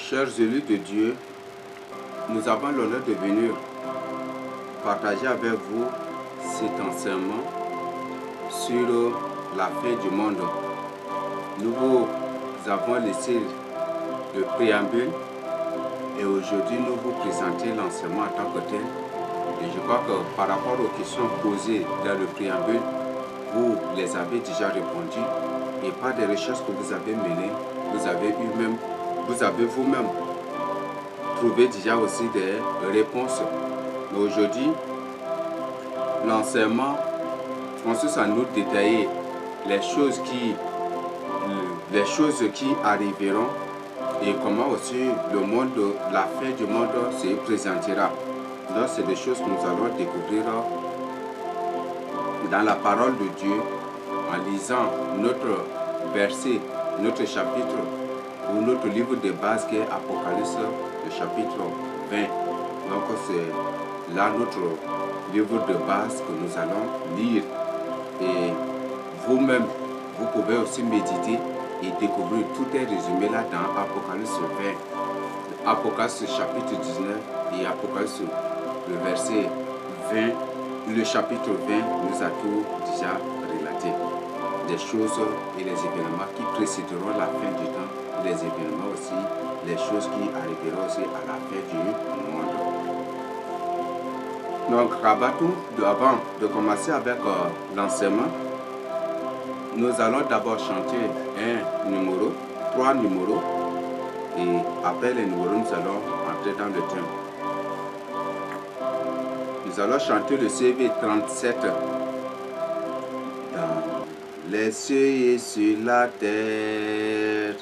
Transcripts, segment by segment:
Chers élus de Dieu, nous avons l'honneur de venir partager avec vous cet enseignement sur la fin du monde. Nous vous avons laissé le préambule et aujourd'hui nous vous présentons l'enseignement en tant que tel. Et je crois que par rapport aux questions posées dans le préambule, vous les avez déjà répondu et par des recherches que vous avez menées, vous avez vous-même trouvé déjà aussi des réponses. Mais aujourd'hui, l'enseignement consiste à nous détailler les choses qui arriveront et comment aussi le monde, la fin du monde se présentera. Donc c'est des choses que nous allons découvrir dans la parole de Dieu en lisant notre verset, notre chapitre ou notre livre de base qui est Apocalypse, le chapitre 20. Donc c'est là notre livre de base que nous allons lire. Et vous-même, vous pouvez aussi méditer et découvrir. Tout est résumé là dans Apocalypse 20. Apocalypse chapitre 19 et Apocalypse le verset 20. Le chapitre 20 nous a tout déjà relaté. Des choses et les événements qui précéderont la fin du temps. Les événements aussi, les choses qui arriveront aussi à la fin du monde. Donc, Rabatou, avant de commencer avec l'enseignement, nous allons d'abord chanter un numéro, 3 numéros, et après les numéros, nous allons entrer dans le thème. Nous allons chanter le CV 37. Dans les cieux et sur la terre,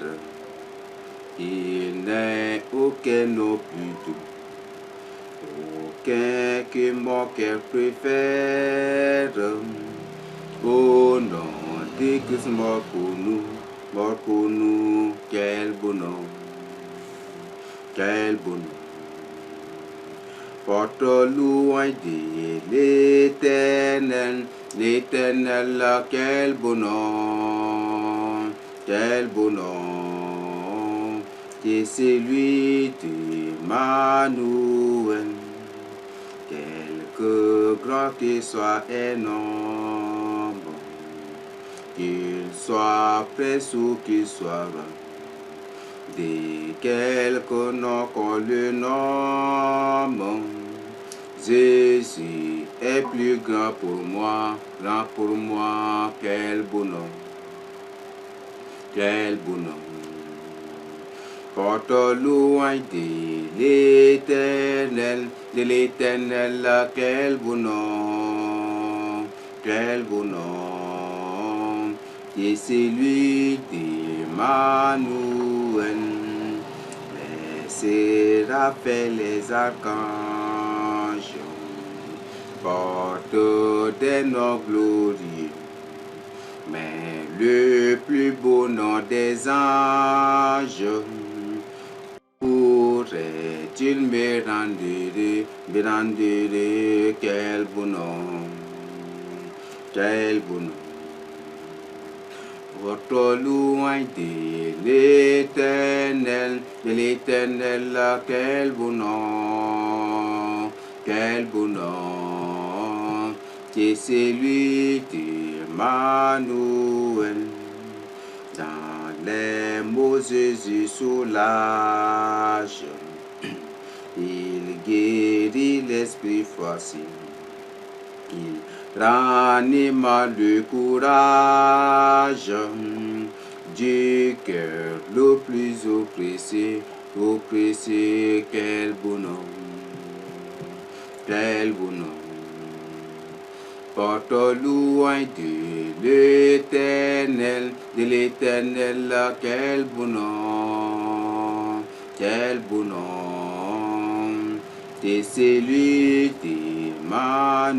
il n'est aucun hôpital, aucun que mon cœur préfère. Oh non, de Christ mort pour nous, quel bonheur, quel bonheur. Porte louange de l'Éternel, l'Éternel, quel bonheur, quel bonheur. Et c'est lui d'Emmanuel, quelque grand qu'il soit un homme, qu'il soit presse ou qu'il soit loin, de quelque nom qu'on le nomme, Jésus est plus grand pour moi, quel bonheur, quel bonheur. Porte louange de l'Éternel, quel bonheur, quel bonheur. Et c'est lui d'Emmanuel, les séraphins, les archanges, portent des noms glorieux. Mais le plus beau nom des anges, pourrait-il me rendre, quel bonheur, quel bonheur. Votre louange de l'Éternel, quel bonheur, quel bonheur. C'est celui d'Emmanuel, dans les mots Jésus soulage, il guérit l'esprit froissé, il ranime le courage du cœur le plus oppressé, quel bonheur, quel bonheur. Porte louange de l'Éternel, quel bonheur, quel bonheur. C'est celui d'Emmanuel,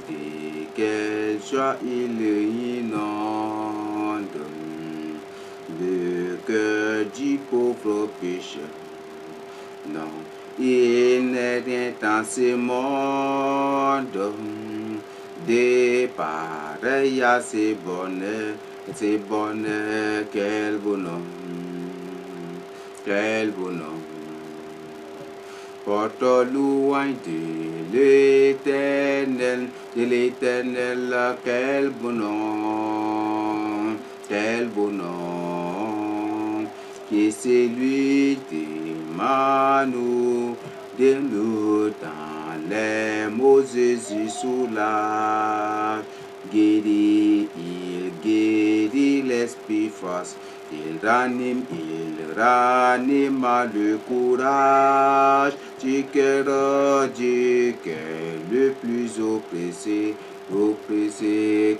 de quelle joie il inonde le cœur du pauvre pécheur. Non, il n'est rien dans ce monde de pareil à ces bonheurs, quel bonheur. quel beau nom. Porte louange de l'éternel, quel beau nom, quel beau nom, qui est celui d'Emmanuel, de nous dans les Moses sous la guérit, il guérit l'esprit face. Il ranima le courage du cœur le plus oppressé,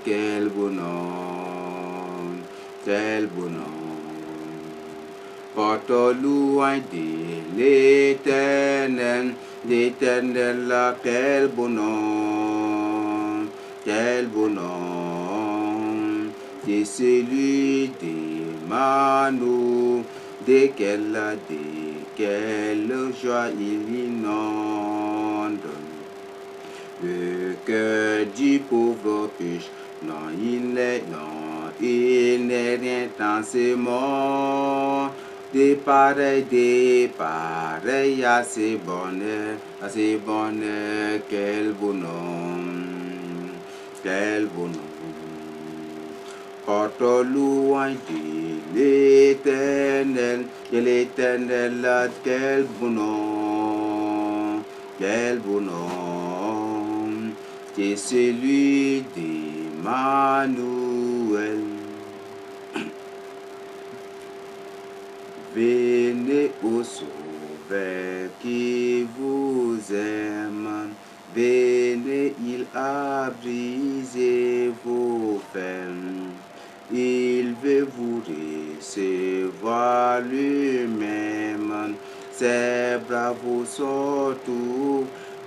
quel beau nom, quel beau nom. Porte louange de l'éternel, quel beau nom, quel beau nom. C'est celui d'Emmanuel, de quelle joie il inonde le cœur du pauvre péché. Non, il n'est rien dans ce monde, des pareils à ces bonheurs, quel beau nom, quel beau nom. Porte louange de l'éternel, quel beau nom, quel beau nom, c'est celui d'Emmanuel. Venez au Sauveur qui vous aime, venez, il a brisé vos peines. Il veut vous recevoir lui-même. Ses bras vous sont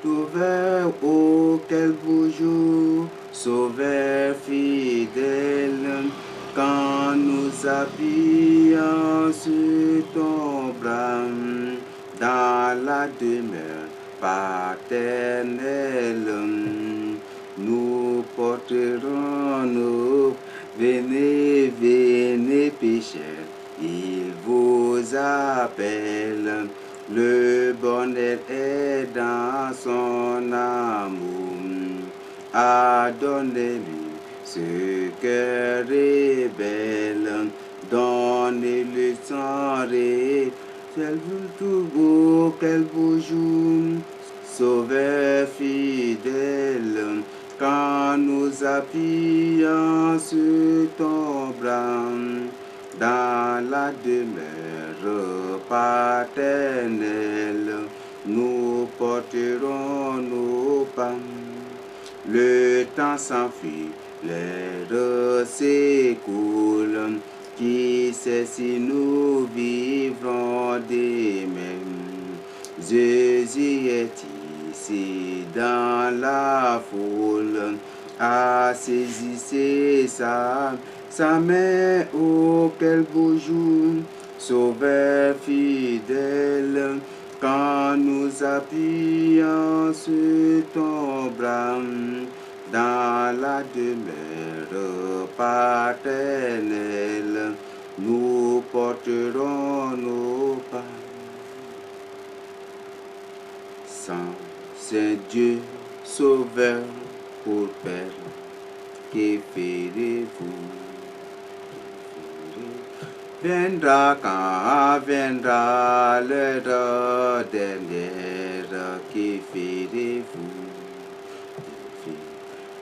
ouverts. Oh, quel beau jour, Sauveur fidèle. Quand nous appuyons sur ton bras, dans la demeure paternelle, nous porterons nos. Venez, venez pécheurs, il vous appelle. Le bonheur est dans son amour. Adonnez-lui ce cœur rebelle. Donnez-le sans ré. Quel beau, quel beau jour, Sauveur fidèle. Quand nous appuyons sur ton bras, dans la demeure paternelle, nous porterons nos pas. Le temps s'enfuit, l'heure s'écoule, qui sait si nous vivrons des mêmes. Jésus est ici dans la foule, a saisi sa main, oh quel beau jour, Sauveur fidèle, quand nous appuyons sur ton bras, dans la demeure paternelle, nous porterons nos pas. Saint Dieu, Sauveur pour Père, que ferez-vous? Viendra quand viendra l'heure dernière, que ferez-vous?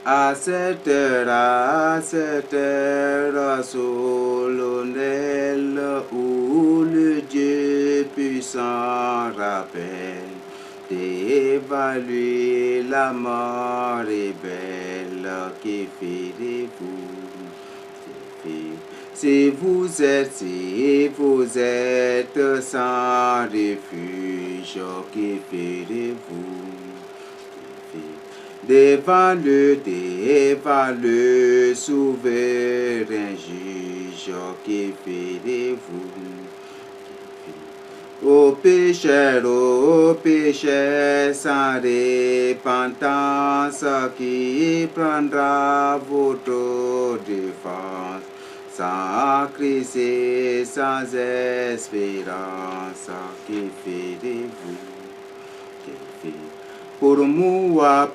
À cette heure solennelle, où le Dieu puissant rappelle d'évaluer la mort est belle, que ferez-vous? Si vous êtes sans refuge, que ferez-vous? Devant le souverain juge, que ferez-vous? Ô pécheurs sans repentance, qui prendra votre défense? Sans Christ et sans espérance, que ferez-vous? Pour moi,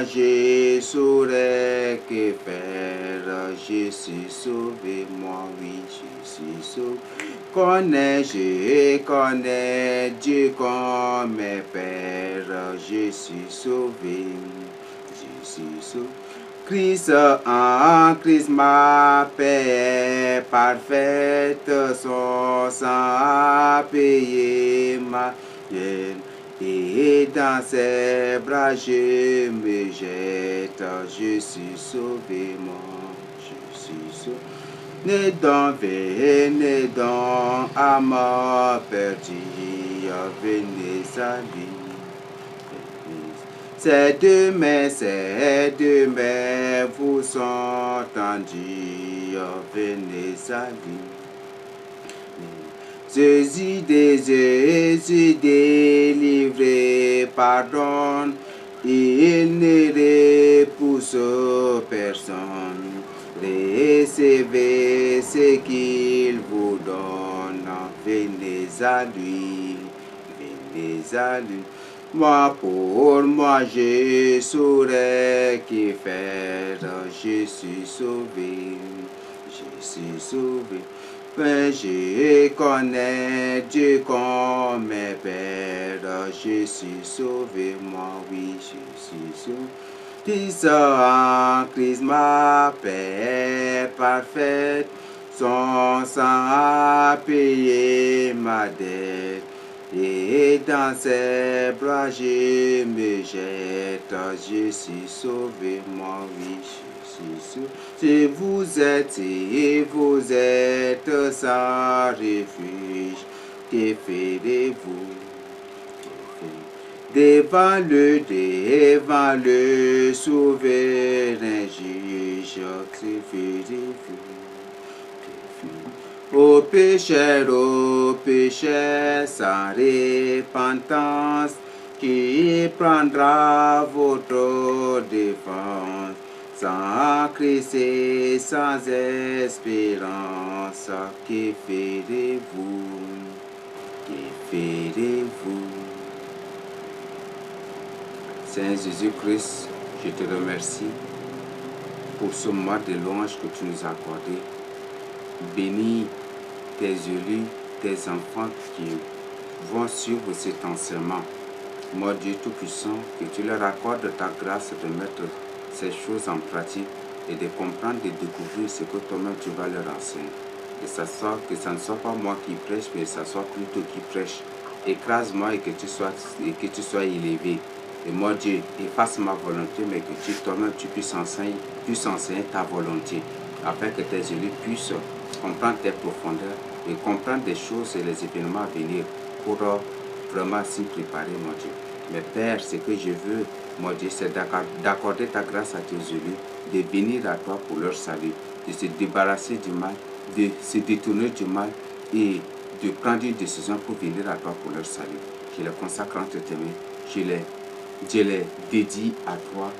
je saurais que faire. Je suis sauvé, moi, oui, je suis sauvé. Je connais Dieu comme mes pères. Je suis sauvé, je suis sauvé. Christ en Christ, ma paix est parfaite. Son sang a payé ma peine. Et dans ses bras je me jette, je suis sauvé, moi, je suis sauvé. Venez donc à ma perdue, venez à lui. C'est demain, vous sont tendus, venez à lui. Jésus délivré, pardonne, il ne repousse personne. Recevez ce qu'il vous donne, venez à lui, venez à lui. Pour moi, je saurais que faire, je suis sauvé, je suis sauvé. Je connais Dieu comme mes pères, je suis sauvé, moi oui, je suis sauvé. Christ en Christ, ma paix est parfaite, son sang a payé ma dette. Et dans ses bras je me jette, je suis sauvé, moi oui, je suis sauvé. Si vous êtes sans refuge, que ferez-vous? Devant le souverain juge, que ferez-vous? Ô pécheur sans repentance, qui prendra votre défense? Sans Christ et sans espérance, que ferez-vous? Que ferez-vous? Saint Jésus-Christ, je te remercie pour ce mois de louange que tu nous as accordé. Bénis tes élus, tes enfants qui vont suivre cet enseignement. Mon Dieu Tout-Puissant, que tu leur accordes ta grâce de mettre ces choses en pratique et de comprendre et découvrir ce que toi-même tu vas leur enseigner. Que ça ne soit pas moi qui prêche, mais que ça soit plutôt qui prêche. Écrase-moi et que tu sois élevé. Et mon Dieu, efface ma volonté, mais que tu toi-même tu puisses enseigner ta volonté, afin que tes élus puissent comprendre tes profondeurs et comprendre des choses et les événements à venir pour vraiment s'y préparer, mon Dieu. Mais Père, ce que je veux, mon Dieu, c'est d'accorder ta grâce à tes élus, de venir à toi pour leur salut, de se débarrasser du mal, de se détourner du mal et de prendre une décision pour venir à toi pour leur salut. Je les consacre entre tes mains, je les dédie à toi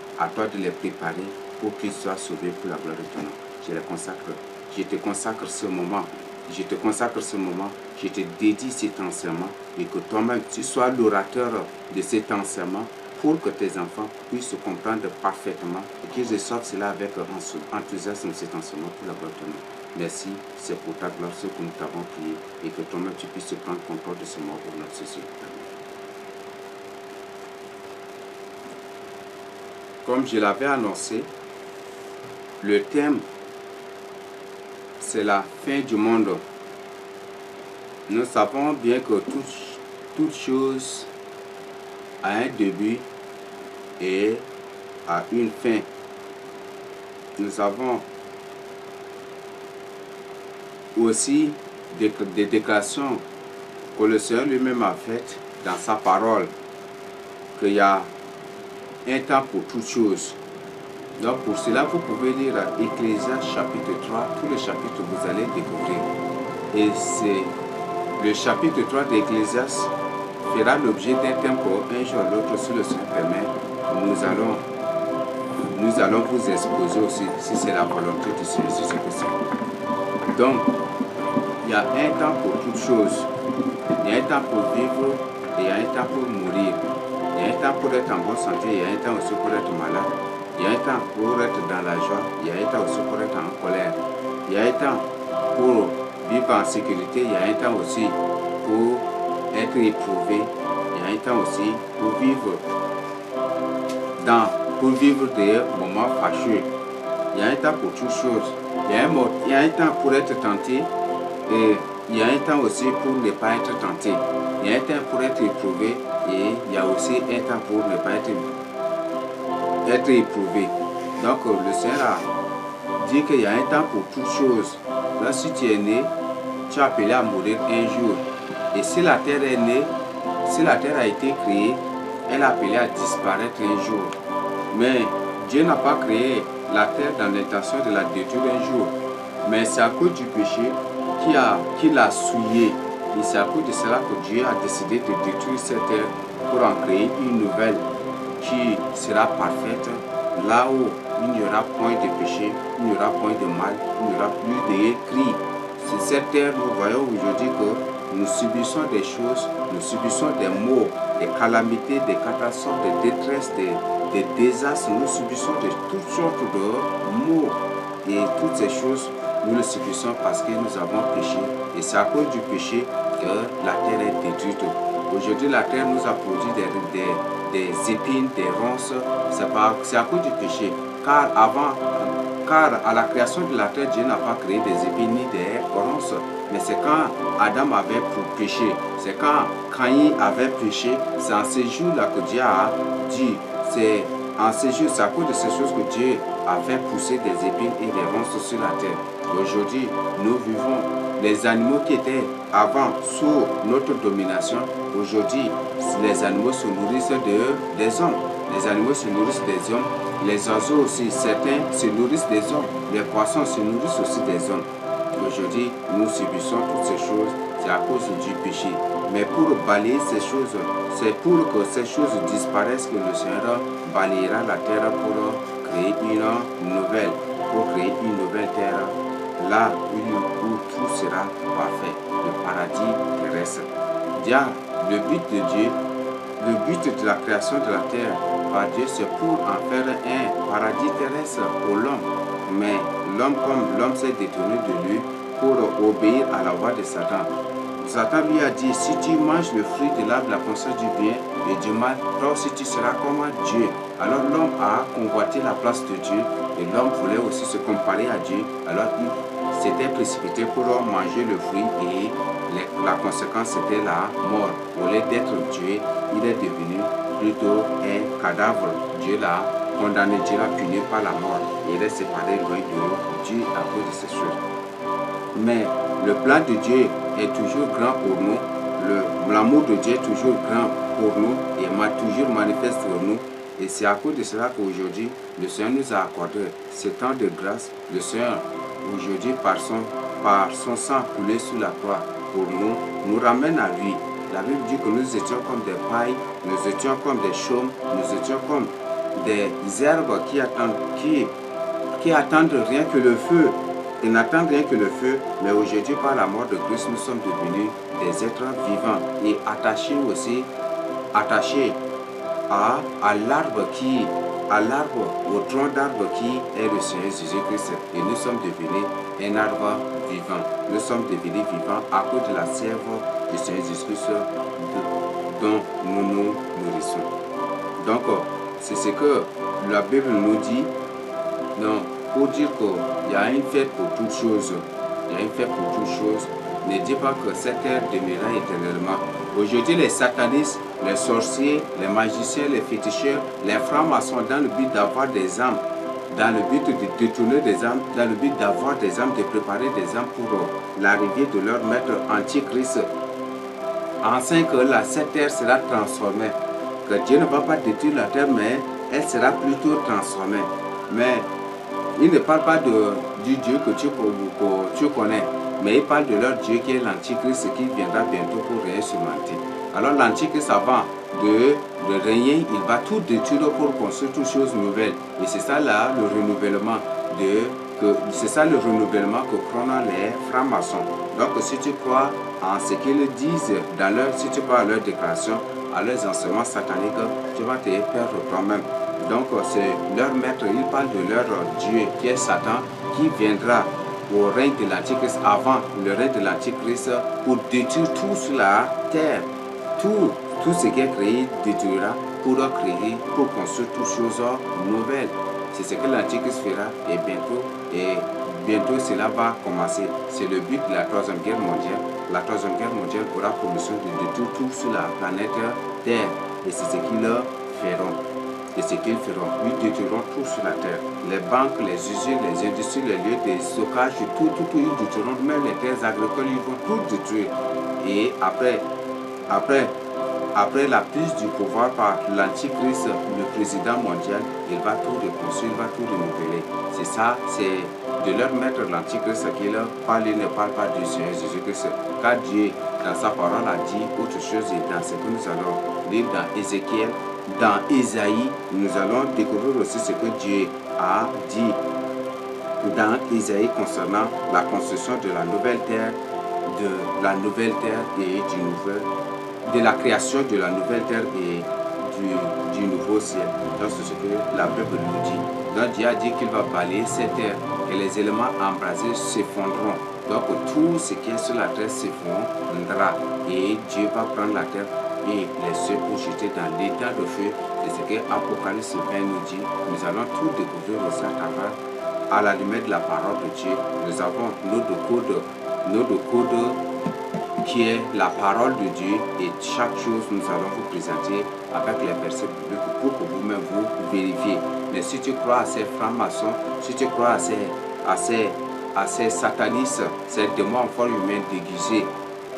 de les préparer pour qu'ils soient sauvés pour la gloire de ton nom. Je les consacre. Je te consacre ce moment. Je te consacre ce moment. Je te dédie cet enseignement et que toi-même tu sois l'orateur de cet enseignement pour que tes enfants puissent comprendre parfaitement et qu'ils reçoivent cela avec enthousiasme cet enseignement pour la gloire de ton nom. Merci, c'est pour ta gloire ce que nous t'avons prié et que toi-même tu puisses prendre contrôle de ce moment pour notre société. Comme je l'avais annoncé, le thème, c'est la fin du monde. Nous savons bien que toute chose a un début et a une fin. Nous avons aussi des déclarations que le Seigneur lui-même a faites dans sa parole, qu'il y a un temps pour toutes choses. Donc pour cela, vous pouvez lire Ecclésiaste chapitre 3, tout le chapitre vous allez découvrir. Et c'est le chapitre 3 d'Ecclésiaste fera l'objet d'un thème pour un jour ou l'autre, si le Seigneur permet. Nous allons vous exposer aussi, si c'est la volonté du Seigneur, si c'est possible. Donc, il y a un temps pour toutes choses. Il y a un temps pour vivre et il y a un temps pour mourir. Il y a un temps pour être en bonne santé, il y a un temps aussi pour être malade. Il y a un temps pour être dans la joie, il y a un temps aussi pour être en colère. Il y a un temps pour vivre en sécurité, il y a un temps aussi pour être éprouvé. Il y a un temps aussi pour vivre des moments fâcheux. Il y a un temps pour toutes choses. Il y a un temps pour être tenté et il y a un temps aussi pour ne pas être tenté. Il y a un temps pour être éprouvé et il y a aussi un temps pour ne pas être éprouvé. Donc le Seigneur a dit qu'il y a un temps pour toutes choses. Là, si tu es né, tu es appelé à mourir un jour. Et si la terre est née, si la terre a été créée, elle est appelée à disparaître un jour. Mais Dieu n'a pas créé la terre dans l'intention de la détruire un jour. Mais c'est à cause du péché qui l'a souillé. Et c'est à cause de cela que Dieu a décidé de détruire cette terre pour en créer une nouvelle qui sera parfaite, là où il n'y aura point de péché, il n'y aura point de mal, il n'y aura plus de cris. C'est cette terre, nous voyons aujourd'hui que nous subissons des choses, nous subissons des maux, des calamités, des catastrophes, des détresses, des désastres. Nous subissons de toutes sortes de maux. Et toutes ces choses, nous les subissons parce que nous avons péché. Et c'est à cause du péché que la terre est détruite. Aujourd'hui, la terre nous a produit des épines, des ronces. C'est à cause du péché. Car à la création de la terre, Dieu n'a pas créé des épines ni des ronces. Mais c'est quand Adam avait péché, c'est quand Caïn avait péché, c'est en ces jours-là que Dieu a dit, c'est à cause de ces choses que Dieu a fait pousser des épines et des ronces sur la terre. Aujourd'hui, nous vivons les animaux qui étaient avant sous notre domination. Aujourd'hui, les animaux se nourrissent des hommes. Les animaux se nourrissent des hommes. Les oiseaux aussi, certains se nourrissent des hommes. Les poissons se nourrissent aussi des hommes. Aujourd'hui, nous subissons toutes ces choses, c'est à cause du péché. Mais pour balayer ces choses, c'est pour que ces choses disparaissent que le Seigneur balayera la terre pour créer une nouvelle, terre, là où tout sera parfait, le paradis terrestre. Le but de Dieu, le but de la création de la terre par Dieu, c'est pour en faire un paradis terrestre pour l'homme. Mais l'homme, comme l'homme s'est détourné de lui pour obéir à la voix de Satan. Satan lui a dit, si tu manges le fruit de l'arbre de la connaissance du bien et du mal, toi aussi tu seras comme Dieu. Alors l'homme a convoité la place de Dieu et l'homme voulait aussi se comparer à Dieu. Alors il s'était précipité pour manger le fruit et la conséquence c'était la mort. Au lieu d'être tué, il est devenu plutôt un cadavre. Dieu l'a condamné, Dieu l'a puni par la mort. Et il est séparé loin de Dieu à cause de ces choses. Mais le plan de Dieu est toujours grand pour nous. L'amour de Dieu est toujours grand pour nous et toujours manifeste pour nous. Et c'est à cause de cela qu'aujourd'hui, le Seigneur nous a accordé ce temps de grâce. Le Seigneur, aujourd'hui, par son sang coulé sur la croix pour nous ramène à lui. La Bible dit que nous étions comme des pailles, nous étions comme des chaumes, nous étions comme des herbes qui attendent rien que le feu. Ils n'attendent rien que le feu, mais aujourd'hui, par la mort de Christ, nous sommes devenus des êtres vivants et attachés à l'arbre au tronc d'arbre qui est le Seigneur Jésus-Christ. Et nous sommes devenus un arbre vivant. Nous sommes devenus vivants à cause de la sève du Seigneur Jésus-Christ dont nous nous nourrissons. Donc, c'est ce que la Bible nous dit. Non, pour dire qu'il y a une fête pour toutes choses. Il y a une fête pour toutes choses. Ne dis pas que cette terre demeurera éternellement. Aujourd'hui, les satanistes, les sorciers, les magiciens, les féticheurs, les francs-maçons, dans le but d'avoir des âmes, dans le but de détourner des âmes, dans le but d'avoir des âmes, de préparer des âmes pour l'arrivée de leur maître antichrist, enseigne que cette terre sera transformée. Que Dieu ne va pas détruire la terre, mais elle sera plutôt transformée. Mais il ne parle pas du Dieu que tu connais, mais il parle de leur Dieu qui est l'Antichrist qui viendra bientôt pour régner sur la terre. Alors l'Antichrist, avant de régner, il va tout détruire pour construire toutes choses nouvelles. Et c'est ça là le renouvellement c'est ça le renouvellement que prônent les francs-maçons. Donc si tu crois en ce qu'ils disent dans si tu crois à leur déclaration, à leurs enseignements sataniques, tu vas te perdre toi-même. Donc c'est leur maître, ils parlent de leur Dieu qui est Satan, qui viendra au règne de l'Antichrist, avant le règne de l'Antichrist, pour détruire tout sur la terre. Tout ce qui est créé détruira pour créer, pour construire toutes choses nouvelles. C'est ce que l'Antichrist fera et bientôt cela va commencer. C'est le but de la troisième guerre mondiale. La troisième guerre mondiale aura pour mission de détruire tout sur la planète Terre. Et c'est ce qu'ils feront. Et ce qu'ils feront, ils détruiront tout sur la terre. Les banques, les usines, les industries, les lieux de stockage, tout, ils détruiront. Même les terres agricoles, ils vont tout détruire. Et après la prise du pouvoir par l'Antichrist, le président mondial, il va tout reconstruire, il va tout renouveler. C'est ça, c'est de leur maître l'Antichrist qu'il parle, il ne parle pas du Seigneur Jésus-Christ. Car Dieu, dans sa parole, a dit autre chose et dans ce que nous allons lire dans Ézéchiel, dans Ésaïe, nous allons découvrir aussi ce que Dieu a dit dans Ésaïe concernant la construction de la nouvelle terre, de la création de la nouvelle terre et du nouveau ciel. Donc c'est ce que la Bible nous dit. Donc Dieu a dit qu'il va balayer cette terre et les éléments embrasés s'effondreront. Donc tout ce qui est sur la terre s'effondrera et Dieu va prendre la terre et les cieux pour jeter dans l'état de feu. C'est ce que Apocalypse 20 nous dit. Nous allons tout découvrir aussi à la lumière de la parole de Dieu. Nous avons notre code qui est la parole de Dieu et chaque chose nous allons vous présenter avec les versets bibliques pour que vous-même vous vérifiez. Mais si tu crois à ces francs-maçons, si tu crois à ces satanistes, ces démons en forme humaine déguisés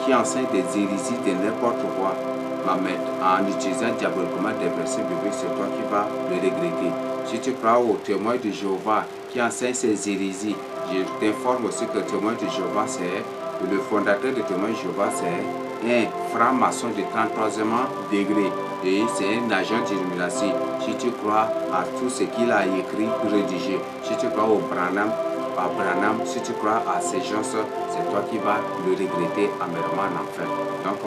qui enseignent des hérésies de n'importe quoi, en utilisant diaboliquement des versets bibliques, c'est toi qui vas le regretter. Si tu crois aux témoins de Jéhovah qui enseignent ces hérésies, je t'informe aussi que le témoin de Jéhovah, c'est le fondateur de témoins de Jéhovah, c'est un franc-maçon de 33e degré et c'est un agent d'illumination. Si tu crois à tout ce qu'il a écrit, rédigé, si tu crois au Branham, si tu crois à ces gens, c'est toi qui vas le regretter amèrement en enfer. Donc,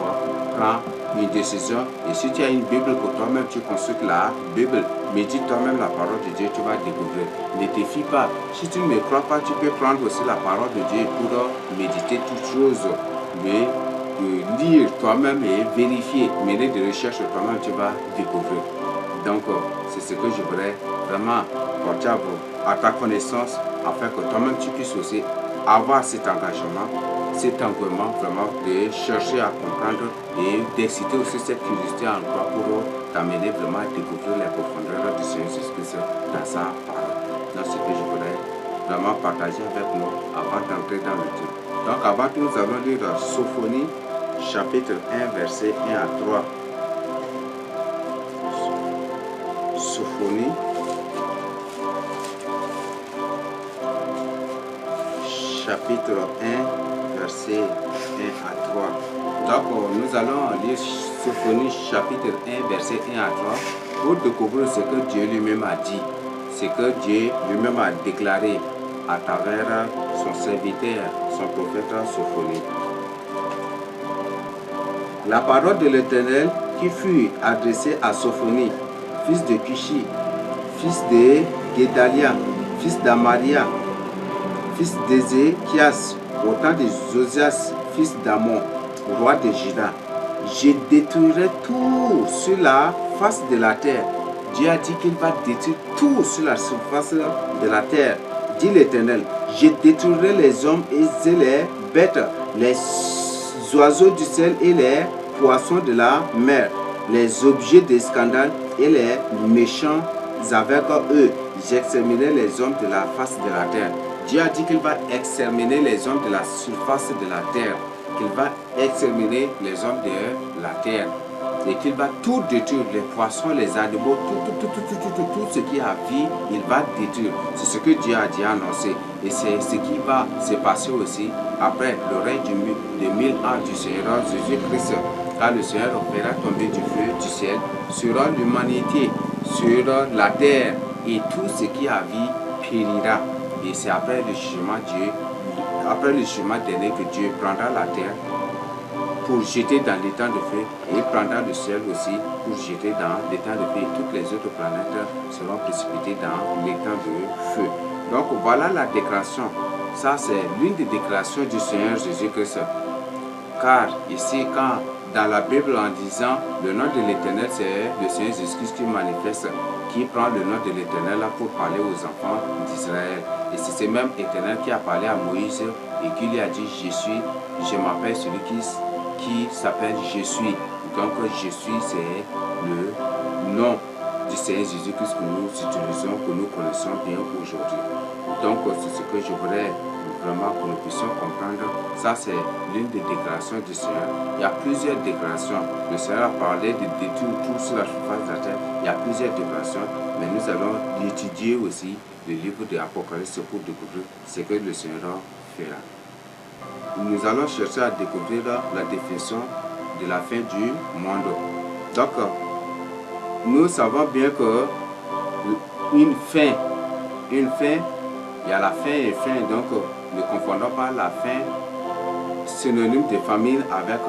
prends une décision et si tu as une Bible que toi-même tu consultes la Bible, médite toi-même la parole de Dieu, tu vas découvrir. Ne te fie pas. Si tu ne me crois pas, tu peux prendre aussi la parole de Dieu pour méditer toutes choses. Mais lire toi-même et vérifier, mener des recherches toi-même, tu vas découvrir. Donc, c'est ce que je voudrais vraiment porter à ta connaissance, afin que toi-même tu puisses aussi avoir cet engagement, cet engouement vraiment de chercher à comprendre et d'exciter aussi cette curiosité en toi pour t'amener vraiment à découvrir les profondeurs du Seigneur Jésus-Christ dans sa parole. Donc, ce que je voudrais vraiment partager avec nous avant d'entrer dans le Dieu. Donc, avant tout, nous allons lire Sophonie, chapitre 1, verset 1 à 3. Sophonie, chapitre 1, verset 1 à 3. Donc, nous allons lire Sophonie, chapitre 1, verset 1 à 3, pour découvrir ce que Dieu lui-même a dit, ce que Dieu lui-même a déclaré à travers son serviteur, son prophète Sophonie. La parole de l'Éternel qui fut adressée à Sophonie, fils de Cushi, fils de Guédalia, fils d'Amaria, fils d'Ézéchias, au temps de Josias, fils d'Amon, roi de Juda. Je détruirai tout sur la face de la terre. Dieu a dit qu'il va détruire tout sur la surface de la terre. Dit l'Éternel, je détruirai les hommes et les bêtes, les oiseaux du ciel et les poissons de la mer, les objets de scandale et les méchants avec eux. J'exterminerai les hommes de la face de la terre. Dieu a dit qu'il va exterminer les hommes de la surface de la terre, qu'il va exterminer les hommes de la terre et qu'il va tout détruire, les poissons, les animaux, tout ce qui a vie, il va détruire. C'est ce que Dieu a dit annoncé et c'est ce qui va se passer aussi après le règne de 1000 ans du Seigneur Jésus-Christ, car le Seigneur fera tomber du feu du ciel sur l'humanité, sur la terre et tout ce qui a vie périra. Et c'est après le jugement après le jugement dernier que Dieu prendra la terre pour jeter dans l'étang de feu, et il prendra le ciel aussi pour jeter dans l'étang de feu, et toutes les autres planètes seront précipitées dans l'étang de feu. Donc voilà la déclaration. Ça, c'est l'une des déclarations du Seigneur Jésus-Christ. Car ici, quand dans la Bible, en disant le nom de l'Éternel, c'est le Seigneur Jésus-Christ qui manifeste, qui prend le nom de l'Éternel pour parler aux enfants d'Israël. Et c'est ce même Éternel qui a parlé à Moïse et qui lui a dit: je m'appelle celui qui s'appelle Je suis. Donc Je suis, c'est le nom du Seigneur Jésus-Christ que nous utilisons, que nous connaissons bien aujourd'hui. Donc c'est ce que je voudrais vraiment que nous puissions comprendre. Ça, c'est l'une des déclarations du Seigneur. Il y a plusieurs déclarations. Le Seigneur a parlé de détruire tout sur la surface de la terre. Il y a plusieurs déclarations, mais nous allons étudier aussi le livre de l'Apocalypse pour découvrir ce que le Seigneur fera. Nous allons chercher à découvrir la définition de la fin du monde. Donc, nous savons bien que une fin, il y a la fin et fin, donc ne confondons pas la fin synonyme de famine avec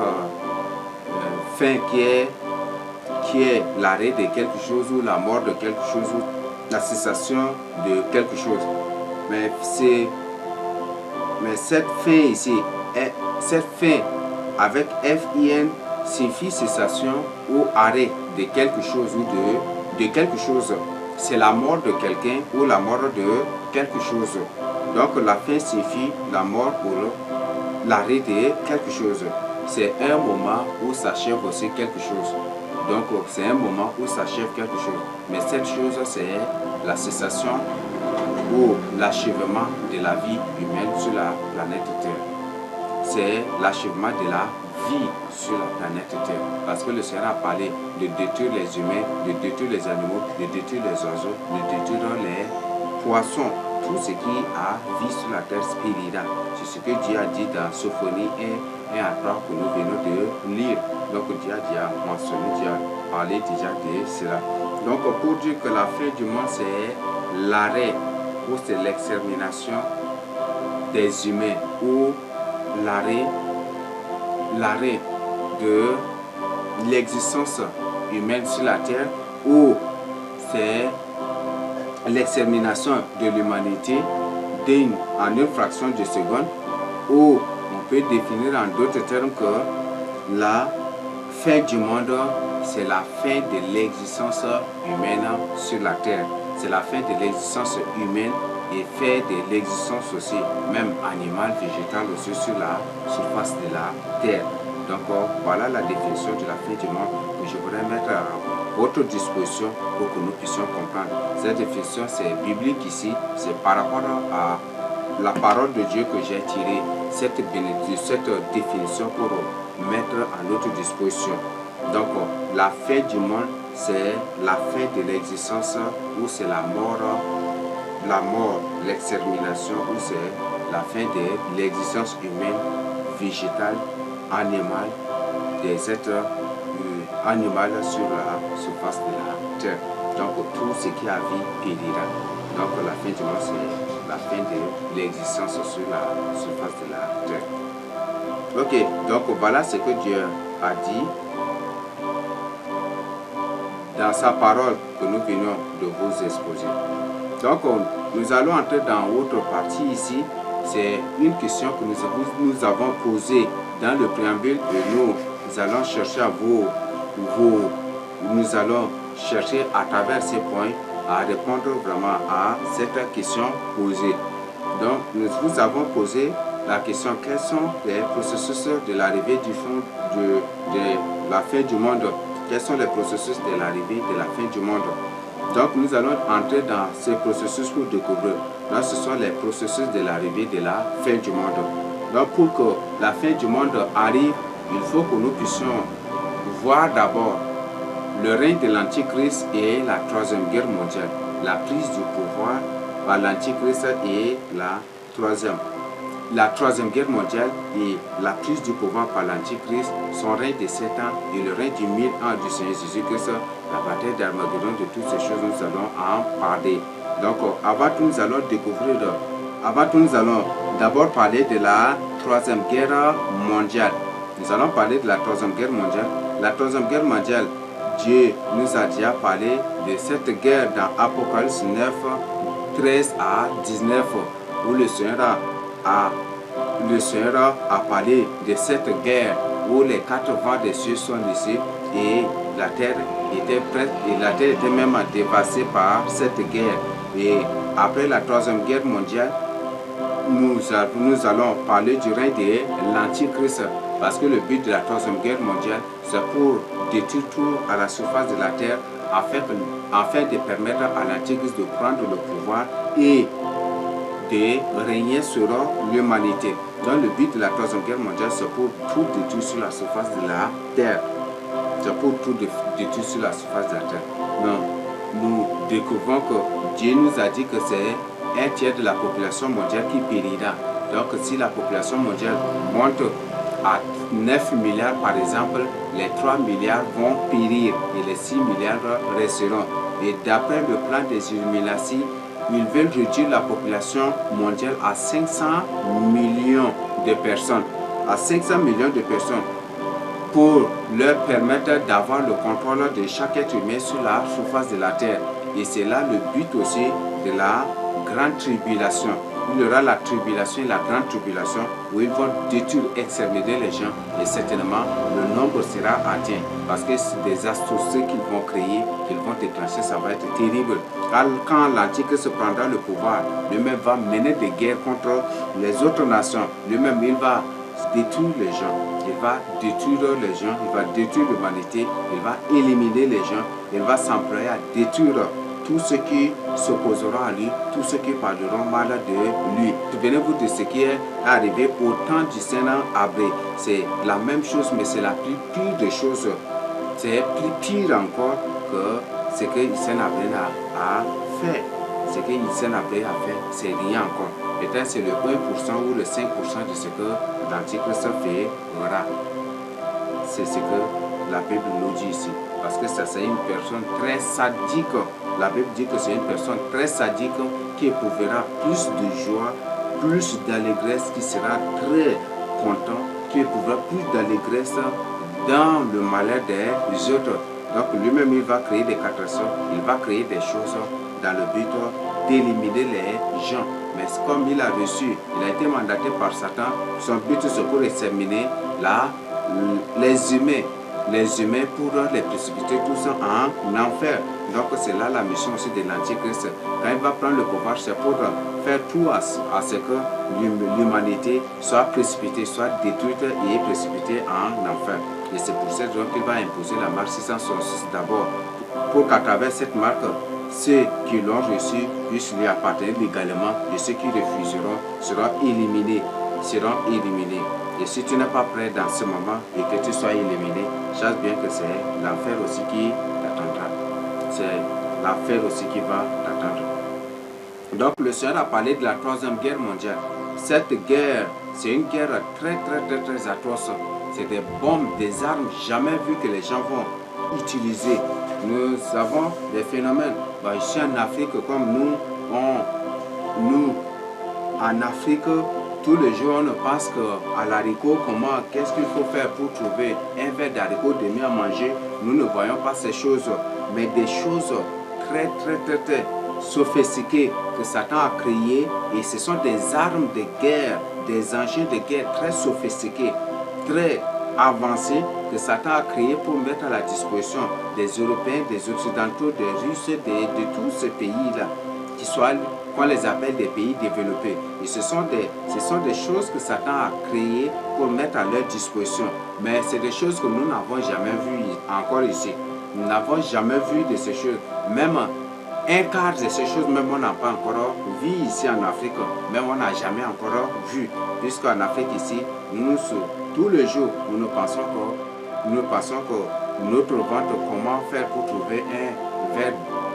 fin qui est l'arrêt de quelque chose ou la mort de quelque chose ou la cessation de quelque chose. Mais cette fin ici, cette fin avec F-I-N signifie cessation ou arrêt de quelque chose ou de quelque chose. C'est la mort de quelqu'un ou la mort de quelque chose. Donc la fin signifie la mort ou l'arrêt de quelque chose. C'est un moment où s'achève aussi quelque chose. Donc c'est un moment où s'achève quelque chose. Mais cette chose, c'est la cessation ou l'achèvement de la vie humaine sur la planète Terre. C'est l'achèvement de la vie sur la planète Terre. Parce que le Seigneur a parlé de détruire les humains, de détruire les animaux, de détruire les oiseaux, de détruire les poissons, tout ce qui a vie sur la terre spirituelle. C'est ce que Dieu a dit dans Sophonie 1 à 3 que nous venons de lire. Donc Dieu a déjà mentionné, Dieu a parlé déjà de cela. Donc pour dire que la fin du monde, c'est l'arrêt ou c'est l'extermination des humains ou l'arrêt de l'existence humaine sur la terre, ou c'est l'extermination de l'humanité en une fraction de seconde, ou on peut définir en d'autres termes que la fin du monde, c'est la fin de l'existence humaine sur la terre. C'est la fin de l'existence humaine et fait de l'existence aussi, même animale, végétale aussi sur la surface de la terre. Donc voilà la définition de la fin du monde que je voudrais mettre à votre disposition pour que nous puissions comprendre. Cette définition, c'est biblique ici, c'est par rapport à la parole de Dieu que j'ai tiré cette définition pour mettre à notre disposition. Donc la fin du monde, c'est la fin de l'existence, ou c'est la mort, l'extermination, ou c'est la fin de l'existence humaine, végétale, animale, des êtres animaux sur la surface de la terre. Donc tout ce qui a vie périra. Donc la fin du monde, c'est la fin de l'existence sur la surface de la terre. Ok, donc voilà ce que Dieu a dit dans sa parole que nous venons de vous exposer. Donc nous allons entrer dans autre partie ici. C'est une question que nous avons posée dans le préambule, et nous allons chercher nous allons chercher à travers ces points à répondre vraiment à cette question posée. Donc nous vous avons posé la question: quels sont les processus de l'arrivée de la fin du monde? Quels sont les processus de l'arrivée de la fin du monde? Donc nous allons entrer dans ces processus pour découvrir. Là, ce sont les processus de l'arrivée de la fin du monde. Donc pour que la fin du monde arrive, il faut que nous puissions voir d'abord le règne de l'Antichrist et la troisième guerre mondiale. La prise du pouvoir par l'Antichrist et la troisième guerre mondiale et la prise du pouvoir par l'Antichrist, son règne de 7 ans et le règne du 1000 ans du Seigneur Jésus-Christ, la bataille d'Armageddon, de toutes ces choses, nous allons en parler. Donc, avant tout, nous allons découvrir avant tout, nous allons d'abord parler de la Troisième Guerre mondiale. Nous allons parler de la Troisième Guerre mondiale. La Troisième Guerre mondiale, Dieu nous a déjà parlé de cette guerre dans Apocalypse 9, 13 à 19, où le Seigneur a parlé de cette guerre où les 4 vents des cieux sont ici et la terre était prête et la terre était même dévastée par cette guerre. Et après la Troisième Guerre mondiale, nous allons parler du règne de l'Antichrist, parce que le but de la Troisième Guerre mondiale, c'est pour détruire tout à la surface de la terre, afin de permettre à l'Antichrist de prendre le pouvoir et de régner sur l'humanité. Donc le but de la Troisième Guerre mondiale, c'est pour tout détruire sur la surface de la terre. C'est pour tout détruire sur la surface de la terre. Donc, nous découvrons que Dieu nous a dit que c'est 1/3 de la population mondiale qui périra. Donc si la population mondiale monte à 9 milliards par exemple, les 3 milliards vont périr et les 6 milliards resteront. Et d'après le plan des Illuminati, ils veulent réduire la population mondiale à 500 millions de personnes. À 500 millions de personnes pour leur permettre d'avoir le contrôle de chaque être humain sur la surface de la terre. Et c'est là le but aussi de la grande tribulation. Il y aura la tribulation et la grande tribulation où ils vont détruire, exterminer les gens et certainement le nombre sera atteint parce que c'est des atrocités qu'ils vont créer, qu'ils vont déclencher, ça va être terrible. Quand l'Antichrist prendra le pouvoir, lui-même va mener des guerres contre les autres nations, lui-même il va détruire les gens, il va détruire les gens, il va détruire l'humanité, il va éliminer les gens, il va s'employer à détruire tous ceux qui s'opposeront à lui, tous ceux qui parleront mal de lui. Souvenez-vous de ce qui est arrivé au temps du Sénat Abré. C'est la même chose, mais c'est la plus pire des choses. C'est plus pire encore que ce que Hissène Habré a fait. Ce que Hissène Habré a fait, c'est rien encore. Peut-être c'est le 1% ou le 5% de ce que l'Antichrist fera. C'est ce que la Bible nous dit ici. Parce que ça, c'est une personne très sadique. La Bible dit que c'est une personne très sadique qui éprouvera plus de joie, plus d'allégresse, qui sera très content, qui éprouvera plus d'allégresse dans le malheur des autres. Donc lui-même, il va créer des catastrophes, il va créer des choses dans le but d'éliminer les gens. Mais comme il a reçu, il a été mandaté par Satan, son but c'est pour exterminer les humains. Les humains pour les précipiter tous en enfer. Donc c'est là la mission aussi de l'Antichrist. Quand il va prendre le pouvoir, c'est pour faire tout à ce que l'humanité soit précipitée, soit détruite et précipitée en enfer. Et c'est pour cette raison qu'il va imposer la marque 666 d'abord, pour qu'à travers cette marque, ceux qui l'ont reçu puissent lui appartenir légalement et ceux qui refuseront seront éliminés. Et si tu n'es pas prêt dans ce moment et que tu sois éliminé, sache bien que c'est l'enfer aussi qui t'attendra. C'est l'enfer aussi qui va t'attendre. Donc le Seigneur a parlé de la Troisième Guerre mondiale. Cette guerre, c'est une guerre très atroce. C'est des bombes, des armes jamais vues que les gens vont utiliser. Nous avons des phénomènes. Ici en Afrique, comme nous en Afrique, tous les jours, on pense qu'à l'haricot, qu'est-ce qu'il faut faire pour trouver un verre d'haricot demi à manger. Nous ne voyons pas ces choses, mais des choses très sophistiquées que Satan a créées. Et ce sont des armes de guerre, des engins de guerre très sophistiqués, très avancés que Satan a créés pour mettre à la disposition des Européens, des Occidentaux, des Russes, de tous ces pays-là, qu'on les appelle des pays développés. Et ce sont des choses que Satan a créées pour mettre à leur disposition. Mais c'est des choses que nous n'avons jamais vues encore ici. Nous n'avons jamais vu de ces choses. Même un quart de ces choses, même on n'a pas encore vu ici en Afrique. Même on n'a jamais encore vu. Puisqu'en Afrique ici, tous les jours, nous pensons que notre ventre, comment faire pour trouver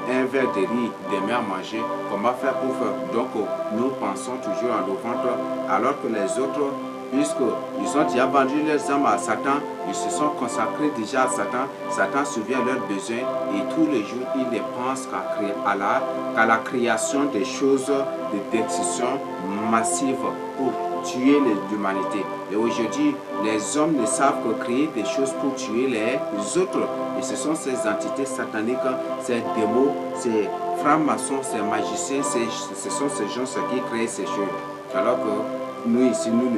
un verre de riz demain à manger, comment faire pour faire. Donc nous pensons toujours à nos ventres, alors que les autres, puisqu'ils ont déjà vendu leurs âmes à Satan, ils se sont consacrés déjà à Satan, Satan subvient à leurs besoins et tous les jours ils ne pensent qu'à la création des choses de destruction massive pour tuer l'humanité. Et aujourd'hui, les hommes ne savent que créer des choses pour tuer les autres. Et ce sont ces entités sataniques, ces démons, ces francs-maçons, ces magiciens, ce sont ces gens qui créent ces choses. Alors que nous ici, nous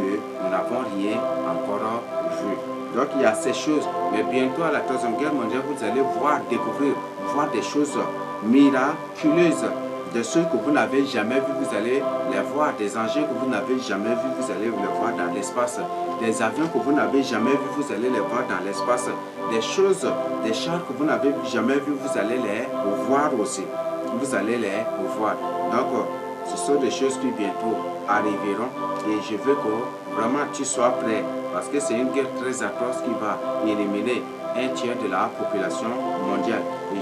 n'avons rien encore vu. Donc il y a ces choses. Mais bientôt à la Troisième Guerre mondiale, vous allez voir des choses miraculeuses. Des choses que vous n'avez jamais vues, vous allez les voir. Des engins que vous n'avez jamais vus, vous allez les voir dans l'espace. Des avions que vous n'avez jamais vus, vous allez les voir dans l'espace. Des choses, des chars que vous n'avez jamais vus, vous allez les voir aussi. Vous allez les voir. Donc, ce sont des choses qui bientôt arriveront. Et je veux que vraiment tu sois prêt. Parce que c'est une guerre très atroce qui va éliminer un tiers de la population mondiale. Et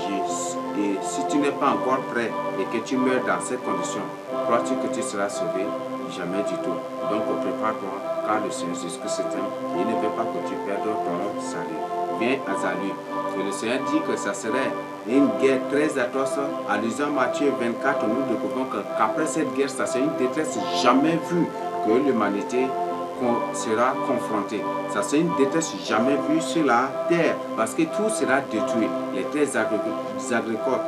si tu n'es pas encore prêt et que tu meurs dans ces conditions, crois-tu que tu seras sauvé? Jamais du tout. Donc prépare-toi, car le Seigneur Jésus-Christ t'aime. Il ne veut pas que tu perdes ton salut. Viens à salut. Et le Seigneur dit que ça serait une guerre très atroce. En lisant Matthieu 24, nous découvrons qu'après cette guerre, ça c'est une détresse jamais vue que l'humanité sera confronté. Ça c'est une détresse jamais vue sur la terre parce que tout sera détruit. Les terres agricoles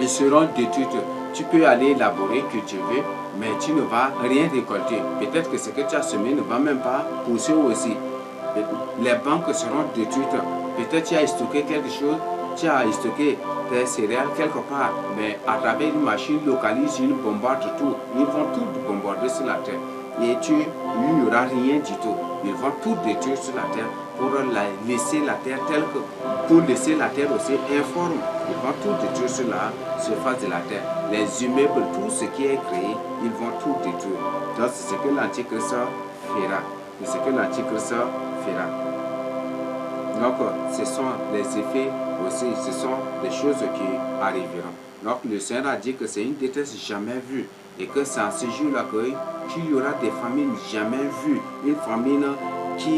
ils seront détruites. Tu peux aller laborer, cultiver, mais tu ne vas rien récolter. Peut-être que ce que tu as semé ne va même pas pousser aussi. Les banques seront détruites. Peut-être tu as stocké quelque chose, tu as stocké tes céréales quelque part, mais à travers une machine localise, ils bombardent tout. Ils vont tout bombarder sur la terre. Et il n'y aura rien du tout. Ils vont tout détruire sur la terre pour laisser la terre telle que, pour laisser la terre aussi informe. Ils vont tout détruire sur la surface de la terre. Les immeubles, tout ce qui est créé, ils vont tout détruire. Donc c'est ce que l'Antichrist fera. C'est ce que l'Antichrist fera. Donc ce sont les effets aussi, ce sont des choses qui arriveront. Donc le Seigneur a dit que c'est une détresse jamais vue. Et que c'est en ce jour-là qu'il y aura des famines jamais vues. Une famine que